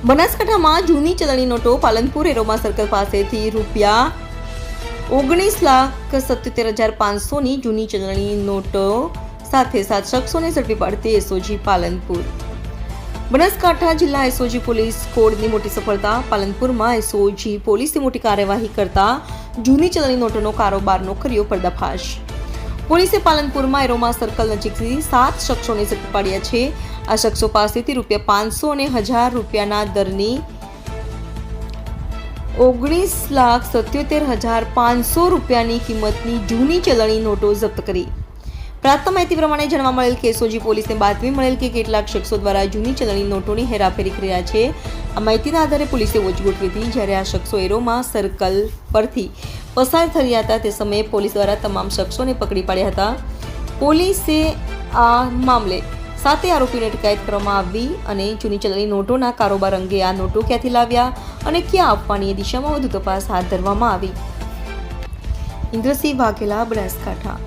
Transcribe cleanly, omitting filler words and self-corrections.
બનાસકાંઠામાં જૂની ચલણી નોટો પાલનપુર એરોમા સર્કલ પાસેથી ₹19,77,500ની જૂની ચલણી નોટો સાથે 7 શખ્સોને ઝડપી પાડતી એસઓજી પાલનપુર। બનાસકાંઠા જિલ્લા એસઓજી પોલીસ કોડની મોટી સફળતા। પાલનપુરમાં એસઓજી પોલીસે મોટી કાર્યવાહી કરતા જૂની ચલણી નોટોનો કારોબારનો કર્યો પર્દાફાશ। પોલીસે પાલનપુરમાં એરોમા સર્કલ નજીકથી 7 શખ્સોને ઝડપી પાડ્યા છે। આ શખ્સો પાસેથી ₹500 અને ₹1000ના દરની 19,77,500ની કિંમતની જૂની ચલણી નોટો જપ્ત કરી। પ્રાપ્ત માહિતી પ્રમાણે જાણવા મળેલ કે એસઓજી પોલીસને બાતમી મળેલ કે કેટલાક શખ્સો દ્વારા જૂની ચલણી નોટોની હેરાફેરી કરી રહ્યા છે। આ માહિતીના આધારે પોલીસે વોચ ગોઠવી હતી। જ્યારે આ શખ્સો એરોમા સર્કલ પરથી પસાર થઈ રહ્યા હતા તે સમયે પોલીસ દ્વારા તમામ શખ્સોને પકડી પાડ્યા હતા। પોલીસે આ મામલે 7 આરોપીઓની અટકાયત કરવામાં આવી અને જૂની ચલણી નોટોના કારોબાર અંગે આ નોટો ક્યાંથી લાવ્યા અને ક્યાં આપવાની એ દિશામાં વધુ તપાસ હાથ ધરવામાં આવી। ઇન્દ્રસિંહ વાઘેલા, બનાસકાંઠા।